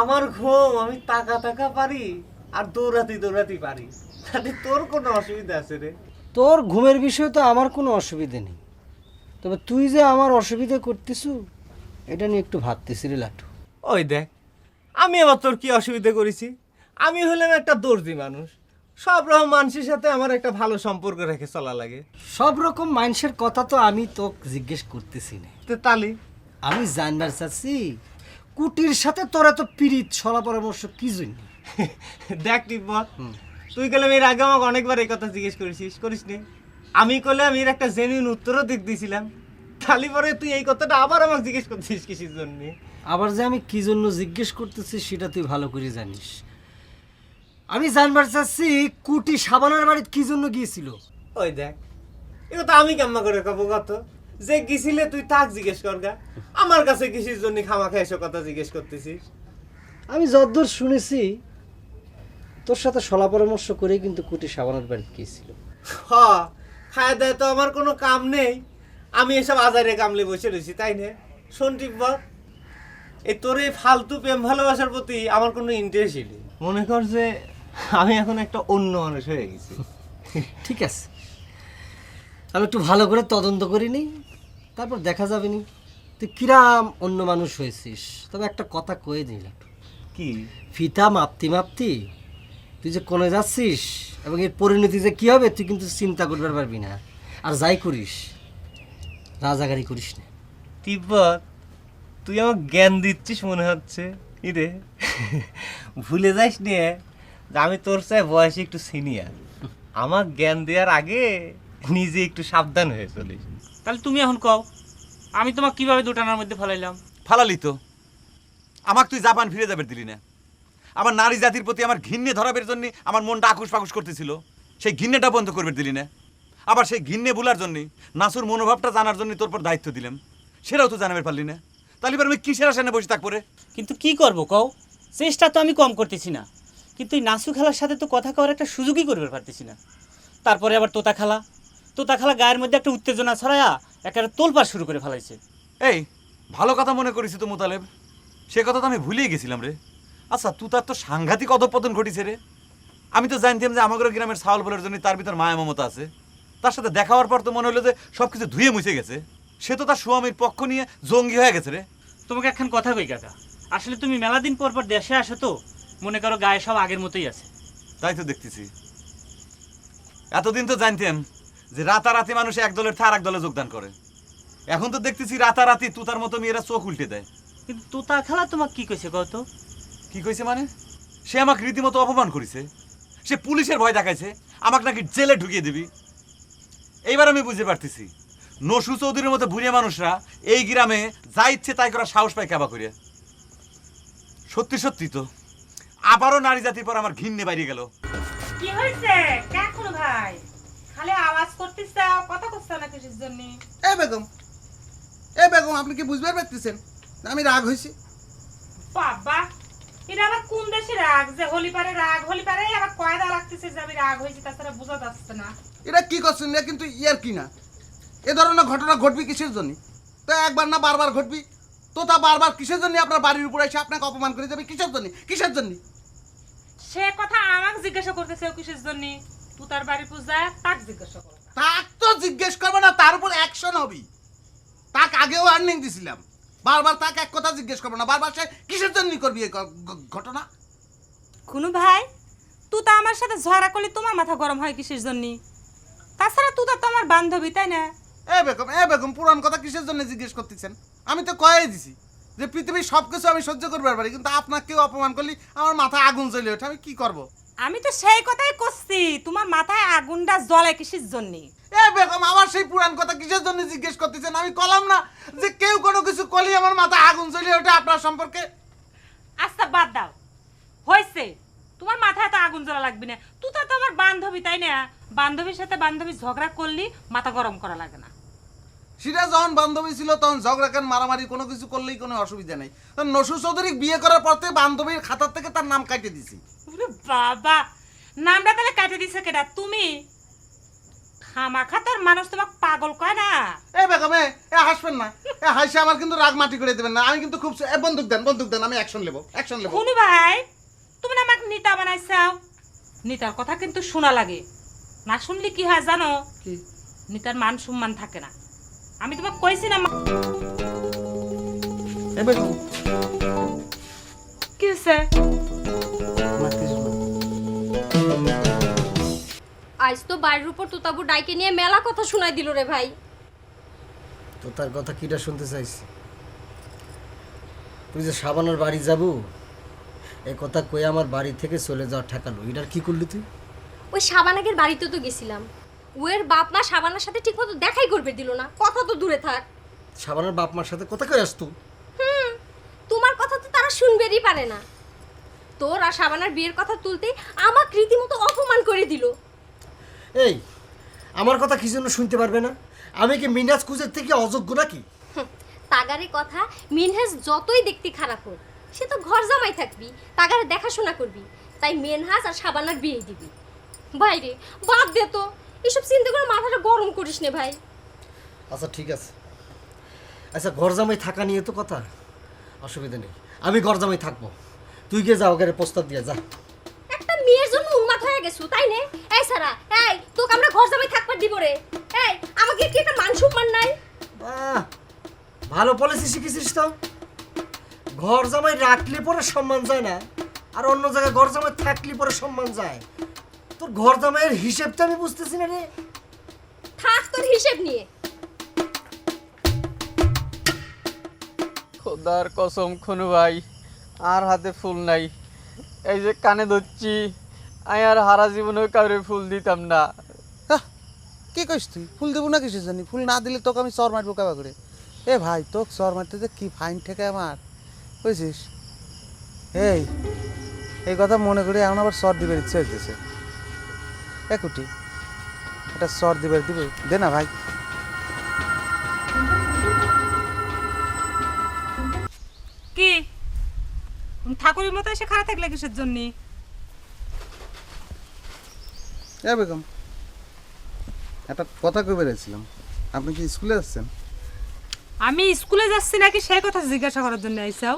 আমার ঘুম আমি তাকা তাকা পারি আর দৌড়াতি পারি, তাতে তোর কোনো অসুবিধা আছে রে? তোর ঘুমের বিষয়ে তো আমার কোনো অসুবিধা নেই, তবে তুই যে আমার অসুবিধা করতেছু এটা নিয়ে একটু ভাবতেছি রে লাটু। ওই দেখ, আমি আবার তোর কি অসুবিধা করেছি? আমি হলাম একটা দর্জি মানুষ, সব রকম মানুষের সাথে আমার একটা ভালো সম্পর্ক রেখে চলা লাগে। সব রকম মানুষের কথা তো আমি তোকে জিজ্ঞেস করতেছি না, তো তালি আমি জানবার চাচ্ছি কুটির সাথে তোর এত পীড়িত সলা পরামর্শ কি জন্য? দেখ টিপা, তুই কলে এর আগে আমাকে অনেকবার এই কথা জিজ্ঞেস করিস নি? আমি কলে আমি এর একটা জেনুইন উত্তরও দিয়েছিলাম। খালি পরে তুই এই কথাটা আবার আমাকে জিজ্ঞেস করছিস কিসের জন্য? আবার যে আমি কি জন্য জিজ্ঞেস করতেছি সেটা তুই ভালো করে জানিস। আমি জানবার চাচ্ছি কুটি সাবানার বাড়িতে কি জন্য গিয়েছিল। ওই দেখ, এ কথা আমি কেমন করে কব কত? যে গেছিলে তুই তাক জিজ্ঞেস করগা, আমার কাছে কিসের জন্য খামাখা এসব কথা জিজ্ঞেস করতেছিস? আমি যতদূর শুনেছি তোর সাথে সলা পরামর্শ করে কিন্তু কুটি সাবানার বাড়িতে গিয়েছিল। হ, খায় দেয় তো আমার কোনো কাম নেই, আমি এসব আজারে কামলে বসে রয়েছি, তাই না? শোন টিপা, এই তোর এই ফালতু প্রেম ভালোবাসার প্রতি আমার কোনো ইন্টারেস্টই নেই। মনে কর যে আমি এখন একটা অন্য মানুষ হয়ে গেছি। ঠিক আছে, আমি একটু ভালো করে তদন্ত করিনি, তারপর দেখা যাবে নি তুই কিরাম অন্য মানুষ হয়েছিস। তবে একটা কথা কয়ে দিলাম, কি? ফিতা মাপতি মাপতি তুই যে কোনে যাচ্ছিস এবং এর পরিণতি যে কী হবে তুই কিন্তু চিন্তা করবার পারবি না। আর যাই করিস রাজাগারি করিস না। তিব্বত, তুই আমার জ্ঞান দিচ্ছিস মনে হচ্ছে। ইরে, ভুলে যাস নিয়ে যে আমি তোর চাই বয়সে একটু সিনিয়র। আমার জ্ঞান দেওয়ার আগে নিজে একটু সাবধান হয়ে চলিস। তাহলে তুমি এখন কও, আমি তোমাকে কিভাবে দুটানার মধ্যে ফেলাইলাম? ফালালি তো, আমাকে তুই জাপান ফিরে যাবে দিলি না। আমার নারী জাতির প্রতি আমার ঘিন্নে ধরাবের জন্য আমার মনটা আকুশ পাকুশ করতেছিল, সেই ঘিন্নেটা বন্ধ করবে দিলি না। আবার সেই ঘিন্নে ভুলার জন্যে নাসুর মনোভাবটা জানার জন্য তোর পর দায়িত্ব দিলাম, সেটাও তো জানাবে পারলি না। তাহলে এবার আমি কিসের আশানে বসে থাক পরে? কিন্তু কি করব কও, চেষ্টা তো আমি কম করতেছি না, কিন্তু এই নাসু খালার সাথে তো কথা কওয়ার একটা সুযোগই করতে পারতেছি না। তারপরে আবার তোতা খালা গায়ের মধ্যে একটা উত্তেজনা ছড়ায়া একটা তোলপাড় শুরু করে ফেলাইছে। এই ভালো কথা মনে করিস তো মোতালেব, সে কথা তো আমি ভুলেই গেছিলাম রে। আচ্ছা, তুই তার তো সাংঘাতিক অধঃপতন ঘটিছে রে। আমি তো জানতাম যে আমাদের গ্রামের চাউল বলার জন্য তার ভিতর মায়া মমতা আছে। তার সাথে দেখা হওয়ার পর তো মনে হলো যে সব কিছু ধুয়ে মুছে গেছে, সে তো তার স্বামীর পক্ষ নিয়ে জঙ্গি হয়ে গেছে রে। তোমাকে একখান কথা কই কাকা, আসলে তুমি মেলা দিন পর পর দেশে আসো তো, মনে করো গায়ে সব আগের মতোই আছে। তাই তো দেখতেছি। এতদিন তো জানতাম যে রাতারাতি মানুষ এক দলের থেকে আরেক দলে যোগদান করে, এখন তো দেখতেছি রাতারাতি তুতার মতো মেয়েরা চোখ উল্টে দেয়। কিন্তু তোতা খালা তোমাকে কি কইছে কত? কি কইছে মানে? সে আমাকে রীতিমতো অপমান করেছে, সে পুলিশের ভয় দেখাইছে, আমাকে নাকি জেলে ঢুকিয়ে দিবি। এইবার আমি বুঝতে পারতেছি নসু চৌধুরীর মতো বুড়িয়া মানুষরা এই গ্রামে যা ইচ্ছে তাই করার সাহস পায় কাবা করিয়া। সত্যি সত্যি তো আবারও নারী জাতির পর আমার ঘিন্নে বাইরে গেল। কি হয়েছে কেন ভাই? খালি আওয়াজ করতেছ, কথা করছ না কিসের জন্য? এ বেগম, আপনি কি বুঝতে পারতেছেন আমি রাগ হয়েছি? বাবা, এটা আবার কোন দেশে রাগ যে হলিপারে রাগ? হলিপারে আবার কয়দা লাগতেছে যে আমি রাগ হয়েছি, তাছাড়া বোঝা যাচ্ছে না। এটা কি করছেন না? কিন্তু ইয়ার কি না, এ ধরনের ঘটনা ঘটবি কিসের জন্য? তো একবার না বারবার ঘটবি তো, তা বারবার কিসের জন্য আপনার বাড়ির উপরে এসে আপনাকে অপমান করে যাবে? কিসের জন্য? সে কথা আমাকে জিজ্ঞাসা করতেছে কিসের জন্য? তুই তার বাড়ি পূজা তাক জিজ্ঞাসা করো। তাক তো জিজ্ঞেস করবো না, তার উপর অ্যাকশন হবি। তাক আগেও ওয়ার্নিং দিছিলাম, বারবার তাকে এক কথা জিজ্ঞেস করবো না, বারবার সে কিসের জন্য করবি এই ঘটনা? খুনু ভাই, তুই তো আমার সাথে ঝগড়া করলে তোমার মাথা গরম হয় কিসের জন্য? তাছাড়া তুই তো আমার বান্ধবী, তাই না? এ বেগম পুরান কথা কিসের জন্য জিজ্ঞেস করতেছেন? আমি তো কয়েই দিছি যে পৃথিবীর সবকিছু আমি সহ্য করতে পারি, কিন্তু আপনাকে কেউ অপমান করলে আমার মাথায় আগুন জ্বলে ওঠে, আমি কি করব? আমি তো সেই কথাই করছি, তোমার মাথায় আগুনটা জ্বলে কিসের জন্য? এ বেগম, আমার সেই পুরান কথা কিসের জন্য জিজ্ঞেস করতেছেন? আমি কলাম না যে কেউ কোনো কিছু করলে আমার মাথায় আগুন জ্বলে ওঠে আপনার সম্পর্কে। আচ্ছা বাদ দাও, হয়েছে, তোমার মাথায় তো আগুন জ্বলা লাগবে না। তুই তো আমার বান্ধবী, তাই না? বান্ধবীর সাথে বান্ধবী ঝগড়া করলি মাথা গরম করা লাগে না। সেটা যখন বান্ধবী ছিল তখন ঝগড়া কেন মারামারি কোনো কিছু করলেই কোনো অসুবিধা নেই। নসু চৌধুরী বিয়ে করার পর থেকে বান্ধবীর খাতার থেকে তার নাম কাটিয়ে দিছি। বাবা, নামটা তাহলে কাটে দিছে কেডা? তুমি? খামাখা তোর মানুষ তোমাকে পাগল কয় না? এ বেগম, এ হাসবেন না, এ হাসে আমার কিন্তু রাগ মাটি করে দেবেন না। আমি কিন্তু খুব বন্দুক দেন, আমি অ্যাকশন নেব। খুনু ভাই, তুমি না আমাকে নিতা বানাইছাও, নিতার কথা কিন্তু শোনা লাগে, না শুনলে কি হয় জানো? কি? নিতার মান সম্মান থাকে না। আমি তোমাকে কইছি না? এ বেগম, কি হয়েছে? আজ তো বাড়ির উপর তোতাবু ডাইকে নিয়ে মেলা কথা শোনাই দিল রে ভাই। তো তার কথা কিটা শুনতে চাইছি? তুই যে সাবানার বাড়ি যাবো এই কথা কয়ে আমার বাড়ি থেকে চলে যাওয়া ঠেকালো, এটার কি করলি তুই? ওই শাবানাকের বাড়িতে তো গেছিলাম, ওর বাপ মা শাবানার সাথে ঠিকমতো দেখাই করবে দিল না, কথা তো দূরে থাক। সাবানের বাপ মার সাথে কথা কয়ে আসতো? তোমার কথা তো তারা শুনবেরই পারে না। তোর আর শাবানার বিয়ের কথা তুলতে আমাকে রীতিমতো অপমান করে দিল। এই আমার কথা কি জন্য শুনতে পারবে না? আমি কি মিনাজ কুজের থেকে অযোগ্য নাকি? তাগারে কথা, মিনহাজ যতই দেখতে খারাপ হোক সে তো ঘর জামাই থাকবি, তাগারে দেখাশোনা করবি, তাই মেনহাজ আর শাবানার বিয়ে দিবি। ভাইরে বাদ দে তো, এসব চিন্তা করে মাথাটা গরম করিস নে ভাই। আচ্ছা ঠিক আছে, আচ্ছা ঘর জামাই থাকা নিয়ে তো কথা, অসুবিধা নেই, আমি ঘর জামাই থাকবো। তুই গিয়ে যা, ওখানে প্রস্তাব দিয়ে যা। একটা মেয়ের জন্য উন্মাদ হয়ে গেছো তাই নে? এই সারা, এই তোকে আমরা ঘর জামাই থাকবার দিব রে? এই আমাকে কি একটা মান সম্মান নাই? বাহ, ভালো পলিসি শিখেছিস তো। ঘর জামাই রাখলে পরে সম্মান যায় না, আর অন্য জায়গায় ঘর জামাই থাকলে পরে সম্মান যায়। তোর ঘর জামাইয়ের হিসেবটা আমি বুঝতেছি না রে। থাক তোর হিসেব নিয়ে। খোদার কসম খনু ভাই, আর হাতে ফুল নাই, এই যে কানে ধরছি, আমি আর হারা জীবনে কাউরে ফুল দিতাম না। কি কইস তুই? ফুল দেবো না কিসের জানি? ফুল না দিলে তোকে আমি চর মারবো কাবা করে। এ ভাই, তোকে চর মারতে যে কি ফাইন ঠেকে আমার, বুঝছিস? এই কথা মনে করে এখন আবার চর দিবার ইচ্ছে হইতেছে। একুটি এটা চর দিবার দিবে, দে না ভাই। কি ঠাকুরের মতো এসে খারাপ থাকলে কিসের জন্য? এ বেগম, একটা কথা কই বেরিয়েছিলাম, আপনি কি স্কুলে যাচ্ছেন? আমি স্কুলে যাচ্ছি নাকি সেই কথা জিজ্ঞাসা করার জন্য আইসাও?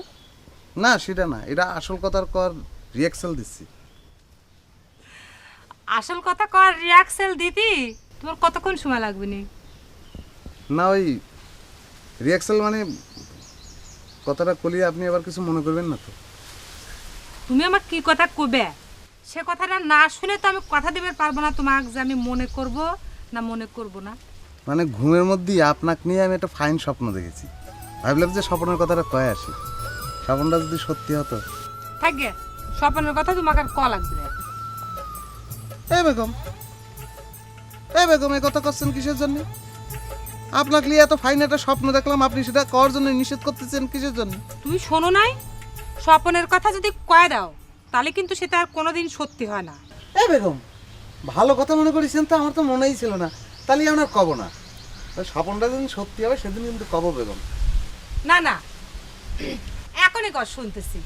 না সেটা না, এটা আসল কথার কর রিয়াকশন দিচ্ছি। আসল কথা কর রিয়াকশন দিতি, তোমার কতক্ষণ সময় লাগবে নি? না ওই রিয়াকশন মানে কথাটা কলিয়ে আপনি আবার কিছু মনে করবেন না তো? তুমি আমার কি কথা কবে, সে কথাটা না শুনে তো আমি কথা দিতে পারবো না তোমাকে যে আমি মনে করব না মনে করব না। মানে ঘুমের মধ্যেই আপনাকে নিয়ে আমি একটা ফাইন স্বপ্ন দেখেছি, ভাবলাম যে স্বপ্নের কথাটা কয়ে আসি। স্বপ্নটা যদি সত্যি হতো। থাকবে স্বপ্নের কথা তোমাকে আর ক লাগবে না। এ বেগম, এই কথা করছেন কিসের জন্য? আপনাকে নিয়ে এত ফাইন একটা স্বপ্ন দেখলাম, আপনি সেটা করার জন্য নিষেধ করতেছেন কিসের জন্য? তুমি শোনো নাই, স্বপ্নের কথা যদি কয়ে দাও তাহলে কিন্তু সেটা আর কোনোদিন সত্যি হয় না। এ বেগম, ভালো কথা মনে করেছেন তো, আমার তো মনেই ছিল না, তাহলে আমরা কব না। স্বপ্নটা যেদিন সত্যি হবে সেদিন কিন্তু কব বেগম। না না এখনই কর শুনতেছি।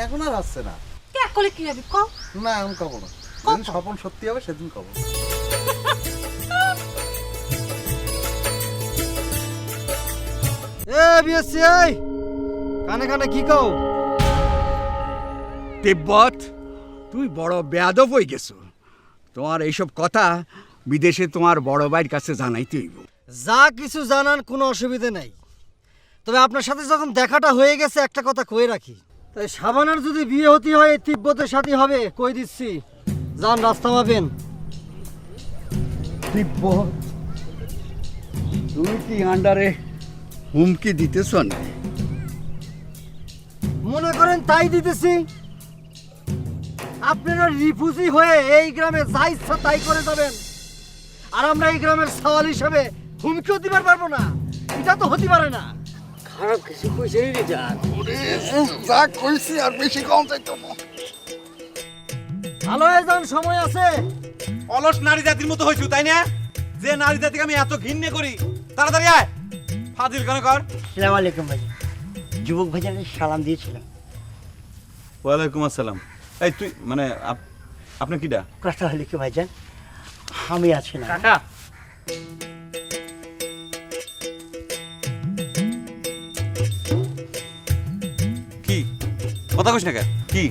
এখন আর আসছে না। কে করলে কি হবে কও? না এখন কব না, যেদিন স্বপ্ন সত্যি হবে সেদিন কব। এ বিএসসি, এই কানে কানে কি কও? তিব্বত, তুই বড় বেয়াদব হয়ে গেছো। তোমার এইসব কথা বিদেশে তোমার বড় ভাইয়ের কাছে জানাইতে হইব। যা কিছু জানান কোনো অসুবিধে নাই, তবে আপনার সাথে যখন দেখাটা হয়ে গেছে একটা কথা কয়ে রাখি, তাই সাবানার যদি বিয়ে হতে হয় তিব্বতের সাথে হবে, কই দিচ্ছি। যান, রাস্তা পাবেন। তিব্বত, তুমি কি আন্ডারে হুমকি দিতেছ না? মনে করেন তাই দিতেছি। আপনারা রিফিউজি হয়ে এই গ্রামে যা ইচ্ছা তাই করে যাবেন, আর আমরা এই গ্রামের সওয়াল হিসেবে হুমকিও দিবার পারবো না, এটা তো হতে পারে না। খারাপ কিছু কইছে রে জান? যা কইছি আর বেশি কম চাইতো না। ভালো হয়ে যান, সময় আছে। অলস নারী জাতির মতো হয়েছু তাই না? যে নারী জাতিকে আমি এত ঘৃণা করি, তাড়াতাড়ি আয়। ফাজিল কেন কর? আসসালামু আলাইকুম ভাই, যুবক ভাইজানের সালাম দিয়েছিলাম। ওয়ালাইকুম আসসালাম। এই তুই মানে আপনি কিডা? কথা হলে কি ভাইজান, আমি আছি না। কাকা কি কথা কইস না কে? কি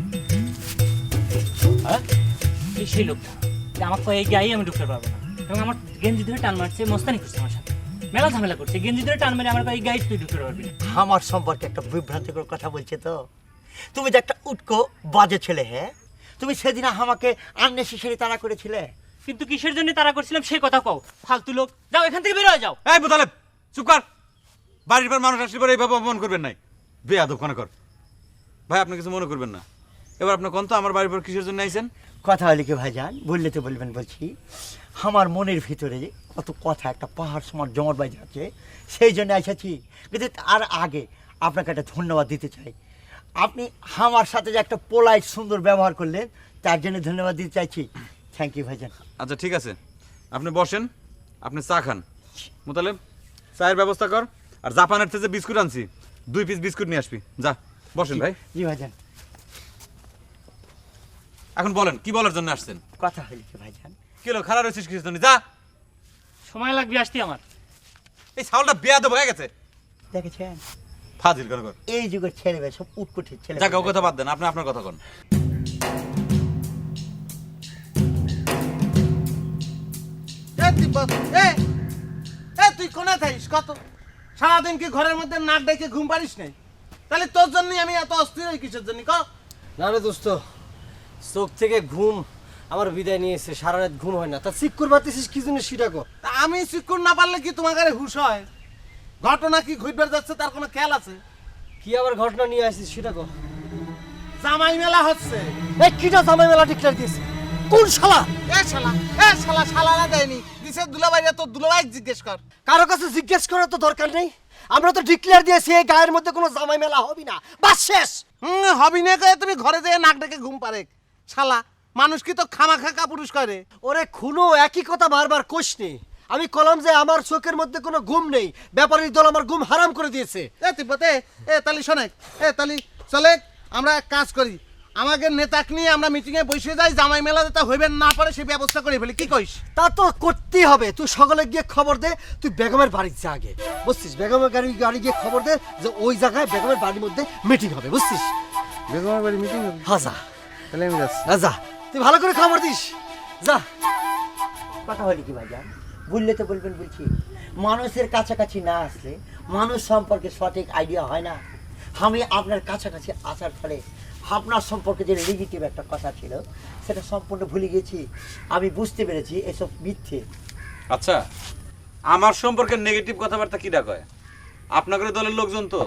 এই সেই লোকটা যে আমার কয়ে গায়ে আমি ঢুকতে পারবো না, এবং আমার গেঞ্জি ধরে টান মারছে, মস্তানি করছে আমার সাথে, মেলা ঝামেলা করছে, গেঞ্জি ধরে টান মেরে আমার কয়ে গায়ে তুই ঢুকতে পারবি না। আমার সম্পর্কে একটা বিভ্রান্তিকর কথা বলছে তো। তুমি যে একটা উটকো বাজে ছেলে, হ্যাঁ? তুমি সেদিন আমাকে আননেসেসারি তাড়া করেছিলে। কিন্তু কিসের জন্য তারা করছিলাম সেই কথা কও, ফালতু লোক। যাও এখান থেকে বের হয়ে যাও। এই মোতালেব, চুপ কর। বাড়ির পর মানুষ আসলে পরে এইভাবে অপমান করবেন নাই, বেয়াদব কোন কর। ভাই আপনি কিছু মনে করবেন না, এবার আপনি কোন তো আমার বাড়ির পর কিসের জন্য আইছেন? কথা হলে কি ভাইজান, বললে তো বলবেন বলছি, আমার মনের ভিতরে যে কত কথা একটা পাহাড় সমান জমর বাইরে আছে, সেই জন্য এসেছি। কিন্তু আর আগে আপনাকে একটা ধন্যবাদ দিতে চাই। আপনি আমার সাথে যে একটা পোলাইট সুন্দর ব্যবহার করলেন, তার জন্য ধন্যবাদ দিতে চাইছি। থ্যাংক ইউ ভাইজান। আচ্ছা ঠিক আছে, আপনি বসেন, আপনি চা খান। মোতালেব, চায়ের ব্যবস্থা কর। আর জাপানের থেকে যে বিস্কুট আনছি, 2 পিস বিস্কুট নিয়ে আসবি। যা বসেন ভাই। জি ভাইজান। এখন বলেন কি বলার জন্য আসছেন? কথা হলে কি ভাইজান? কি হলো, খারাপ হয়েছিস কিসের জন্য? যা। সময় লাগবে আসতে আমার। এই ছাগলটা বেয়াদব হয়ে গেছে। দেখেছেন, ফাজিল কর। এই যুগের ছেলে সব উৎকুঠের ছেলে। যাক, ও কথা বাদ দেন, আপনি আপনার কথা কন। তুই কোনে থাকিস কত? সারাদিন কি ঘরের মধ্যে নাক ডেকে ঘুম পারিস নাই? তাহলে তোর জন্যই আমি এত অস্থির হই কিসের জন্য ক? না রে দোস্ত, চোখ থেকে ঘুম আমার বিদায় নিয়েছে, সারা রাত ঘুম হয় না। তা চিক্কুর পারতেছিস কি জন্য সেটা কো। তা আমি চিকুর না পারলে কি তোমার ঘরে হুশ হয়? ঘটনা কি ঘুরবে যাচ্ছে তার কোনো খেয়াল আছে? কি আবার ঘটনা নিয়ে আসিস সেটা কো। জামাই মেলা হচ্ছে। এই কিটা জামাই মেলা ডিক্লেয়ার দিয়েছে? কোন শালা? শালারা দেয়নি, দিছে দুলাভাইরা। তো দুলাভাই জিজ্ঞেস কর। কারো কাছে জিজ্ঞেস করার তো দরকার নেই। আমরা তো ডিক্লেয়ার দিয়েছি এই গায়ের মধ্যে কোনো জামাই মেলা হবে না, বাস শেষ। হবি না কয়ে তুমি ঘরে যেয়ে নাক ডেকে ঘুম পারে? শালা মানুষ কি তো খামাখা কাপুরুষ করে? ওরে খুনো, একই কথা বারবার কোষ নেই। আমি কলাম যে আমার চোখের মধ্যে কোনো ঘুম নেই, ব্যাপারীর দল আমার ঘুম হারাম করে দিয়েছে। তিব্বতে তালি শোনে, তালি চলে আমরা এক কাজ করি, আমাদের নেতাকে নিয়ে আমরা মিটিংয়ে বসে যাই, জামাই মেলা যেটা হইবেন না পারে সেই ব্যবস্থা করে ফেলি। কি কইস? তা তো করতেই হবে। তুই সকালে গিয়ে খবর দে, তুই বেগমের বাড়ির যা আগে, বুঝছিস? বেগমের গাড়ি গিয়ে খবর দে যে ওই জায়গায় বেগমের বাড়ির মধ্যে মিটিং হবে, বুঝছিস? বেগমের বাড়ি মিটিং হবে? হ্যাঁ যা। তাহলে আমি যাচ্ছি। যা, তুই ভালো করে খবর দিস, যা। কথা হলে কি ভাইজান, বললে তো বলবেন বলছি, মানুষের কাছাকাছি না আসলে মানুষ সম্পর্কে সঠিক আইডিয়া হয় না। আমি আপনার কাছাকাছি আসার ফলে আপনার সম্পর্কে যে নেগেটিভ একটা কথা ছিল সেটা সম্পূর্ণ ভুলে গেছি। আমি বুঝতে পেরেছি এসব মিথ্যে। আচ্ছা, আমার সম্পর্কে নেগেটিভ কথাবার্তা কিডা কয়? আপনাদের দলের লোকজন তো,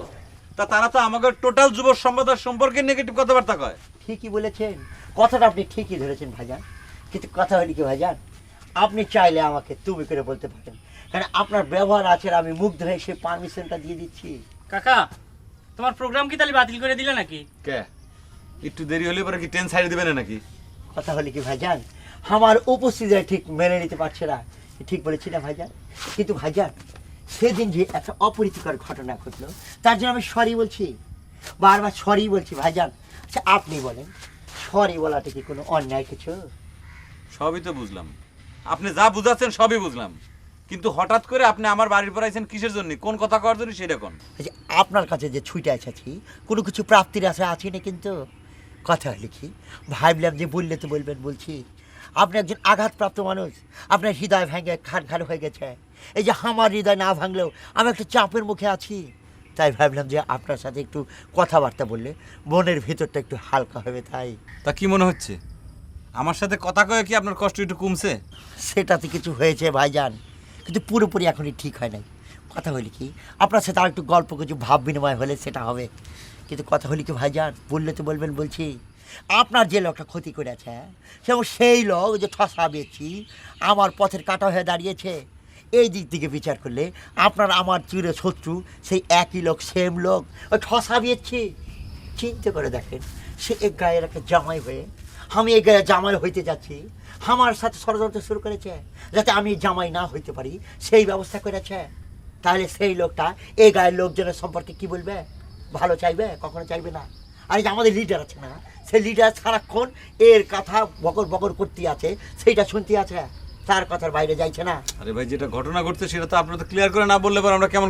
তা তারা তো আমাদের টোটাল যুব সম্প্রদায় সম্পর্কে নেগেটিভ কথাবার্তা কয়। ঠিকই বলেছেন, কথাটা আপনি ঠিকই ধরেছেন ভাইজান। কিন্তু কথা হলে কি ভাইজান, আপনি চাইলে আমাকে তুমি করে বলতে পারেন, কারণ আপনার ব্যবহার আছে, আমি মুগ্ধ হয়ে সেই পারমিশনটা দিয়ে দিচ্ছি। কাকা, তোমার প্রোগ্রাম কি তাহলে বাতিল করে দিলে নাকি? কে একটু দেরি হলে পরে কি ট্রেন ছাড়িয়ে দিবে না নাকি? কথা হলে কি ভাইজান, আমার উপস্থিতিটা ঠিক মেনে নিতে পারছে না। ঠিক বলেছি না ভাইজান? কিন্তু ভাইজান, সেদিন যে একটা অপরীতিকর ঘটনা ঘটলো, তার জন্য আমি সরি বলছি, বারবার সরি বলছি ভাইজান। আচ্ছা আপনি বলেন, সরি বলাটা কি কোনো অন্যায় কিছু? সবই তো বুঝলাম, আপনি যা বুঝাচ্ছেন সবই বুঝলাম, কিন্তু হঠাৎ করে আপনি আমার বাড়ির পর আইছেন কিসের জন্য, কোন কথা করার জন্য সেটা কোন? আচ্ছা আপনার কাছে যে ছুটে এসেছি কোনো কিছু প্রাপ্তির আশা আছে না, কিন্তু কথা লিখি ভাবলাম যে বললে তো বলবেন বলছি। আপনি একজন আঘাতপ্রাপ্ত মানুষ, আপনার হৃদয় ভেঙে খান হয়ে গেছে। এই যে আমার হৃদয় না ভাঙলেও আমি একটা চাপের মুখে আছি, তাই ভাবলাম যে আপনার সাথে একটু কথাবার্তা বললে মনের ভিতরটা একটু হালকা হবে। তাই তা কি মনে হচ্ছে আমার সাথে কথা কয়ে কি আপনার কষ্ট একটু কমছে? সেটাতে কিছু হয়েছে ভাইজান, কিন্তু পুরোপুরি এখনই ঠিক হয় নাই। কথা হলি কি, আপনার সাথে আর একটু গল্প কিছু ভাব বিনিময় হলে সেটা হবে। কিন্তু কথা হলি কি ভাইজান, বললে তো বলবেন বলছি, আপনার যে লোকটা ক্ষতি করেছে সেই লোক যে ঠসা বেছি আমার পথের কাটা হয়ে দাঁড়িয়েছে, এই দিক থেকে বিচার করলে আপনার আমার চির শত্রু সেই একই লোক, সেম লোক, ওই ঠসা বেছি। চিন্তা করে দেখেন, সে এক গায়ের একটা জামাই হয়ে আমি এই গায়ে জামাই হইতে যাচ্ছি, আমার সাথে ষড়যন্ত্র শুরু করেছে যাতে আমি জামাই না হইতে পারি, সেই ব্যবস্থা করেছে। তাহলে সেই লোকটা এই গায়ের লোকজনের সম্পর্কে কি বলবে? ভালো চাইবে? কখনো চাইবে না। আর এই যে আমাদের লিডার আছে না, সেই লিডার সারাক্ষণ এর কথা বকর করতে আছে, সেইটা শুনতে আছে, তার কথার বাইরে যাইছে না। আরে ভাই, যেটা ঘটনা ঘটছে সেটা তো আপনারা ক্লিয়ার করে না বললে পর আমরা কেমন